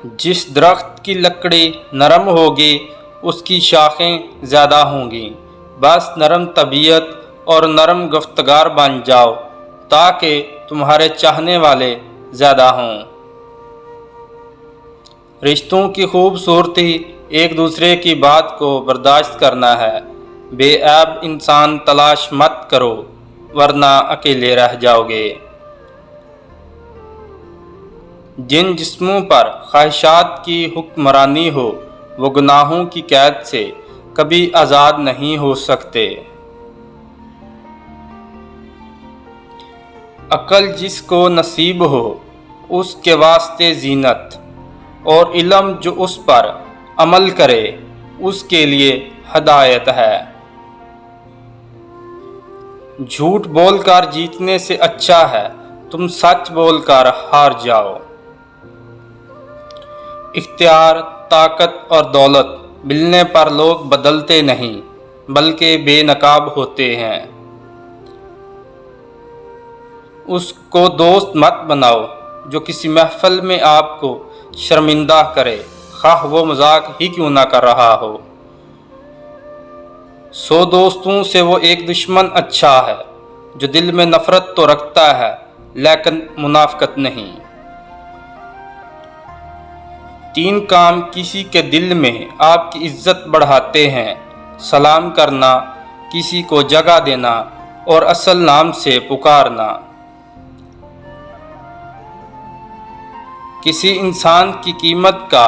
جس درخت کی لکڑی نرم ہوگی اس کی شاخیں زیادہ ہوں گی۔ بس نرم طبیعت اور نرم گفتگار بن جاؤ تاکہ تمہارے چاہنے والے زیادہ ہوں۔ رشتوں کی خوبصورتی ایک دوسرے کی بات کو برداشت کرنا ہے۔ بے عیب انسان تلاش مت کرو ورنہ اکیلے رہ جاؤ گے۔ جن جسموں پر خواہشات کی حکمرانی ہو وہ گناہوں کی قید سے کبھی آزاد نہیں ہو سکتے۔ عقل جس کو نصیب ہو اس کے واسطے زینت، اور علم جو اس پر عمل کرے اس کے لیے ہدایت ہے۔ جھوٹ بول کر جیتنے سے اچھا ہے تم سچ بول کر ہار جاؤ۔ اختیار، طاقت اور دولت ملنے پر لوگ بدلتے نہیں بلکہ بے نقاب ہوتے ہیں۔ اس کو دوست مت بناؤ جو کسی محفل میں آپ کو شرمندہ کرے، خواہ وہ مذاق ہی کیوں نہ کر رہا ہو۔ 100 دوستوں سے وہ ایک دشمن اچھا ہے جو دل میں نفرت تو رکھتا ہے لیکن منافقت نہیں۔ 3 کام کسی کے دل میں آپ کی عزت بڑھاتے ہیں: سلام کرنا، کسی کو جگہ دینا اور اصل نام سے پکارنا۔ کسی انسان کی قیمت کا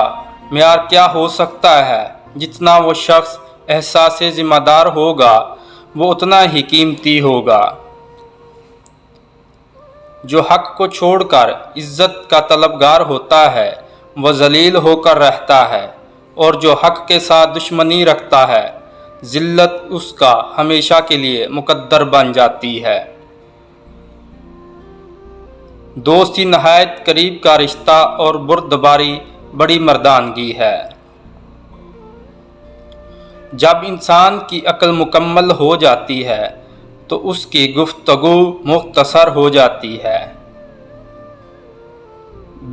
معیار کیا ہو سکتا ہے؟ جتنا وہ شخص احساس ذمہ دار ہوگا وہ اتنا ہی قیمتی ہوگا۔ جو حق کو چھوڑ کر عزت کا طلبگار ہوتا ہے وہ ذلیل ہو کر رہتا ہے، اور جو حق کے ساتھ دشمنی رکھتا ہے ذلت اس کا ہمیشہ کے لیے مقدر بن جاتی ہے۔ دوستی نہایت قریب کا رشتہ اور بردباری بڑی مردانگی ہے۔ جب انسان کی عقل مکمل ہو جاتی ہے تو اس کی گفتگو مختصر ہو جاتی ہے۔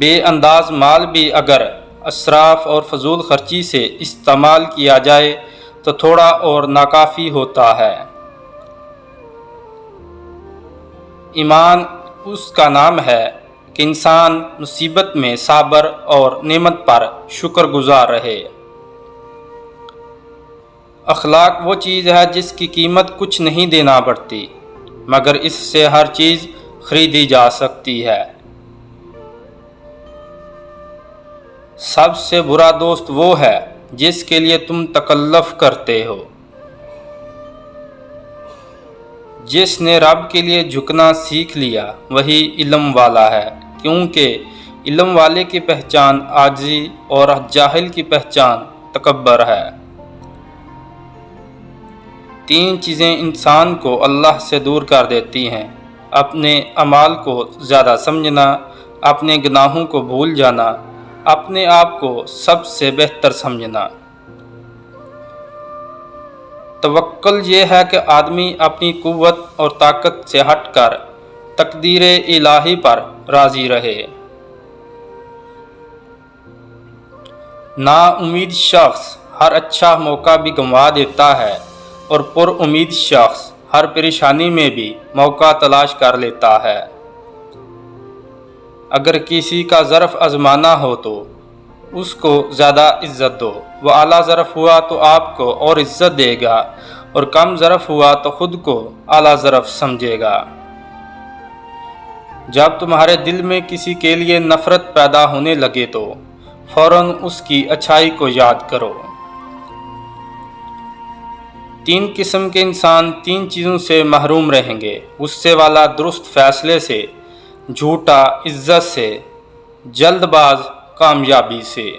بے انداز مال بھی اگر اسراف اور فضول خرچی سے استعمال کیا جائے تو تھوڑا اور ناکافی ہوتا ہے۔ ایمان اس کا نام ہے کہ انسان مصیبت میں صابر اور نعمت پر شکر گزار رہے۔ اخلاق وہ چیز ہے جس کی قیمت کچھ نہیں دینا پڑتی مگر اس سے ہر چیز خریدی جا سکتی ہے۔ سب سے برا دوست وہ ہے جس کے لیے تم تکلف کرتے ہو۔ جس نے رب کے لیے جھکنا سیکھ لیا وہی علم والا ہے، کیونکہ علم والے کی پہچان عاجزی اور جاہل کی پہچان تکبر ہے۔ 3 چیزیں انسان کو اللہ سے دور کر دیتی ہیں: اپنے اعمال کو زیادہ سمجھنا، اپنے گناہوں کو بھول جانا، اپنے آپ کو سب سے بہتر سمجھنا۔ توکل یہ ہے کہ آدمی اپنی قوت اور طاقت سے ہٹ کر تقدیر الہی پر راضی رہے۔ نا امید شخص ہر اچھا موقع بھی گنوا دیتا ہے اور پر امید شخص ہر پریشانی میں بھی موقع تلاش کر لیتا ہے۔ اگر کسی کا ظرف آزمانا ہو تو اس کو زیادہ عزت دو، وہ اعلیٰ ظرف ہوا تو آپ کو اور عزت دے گا، اور کم ظرف ہوا تو خود کو اعلیٰ ظرف سمجھے گا۔ جب تمہارے دل میں کسی کے لیے نفرت پیدا ہونے لگے تو فوراً اس کی اچھائی کو یاد کرو۔ 3 قسم کے انسان 3 چیزوں سے محروم رہیں گے: غصے والا درست فیصلے سے، جھوٹا عزت سے، جلد باز کامیابی سے۔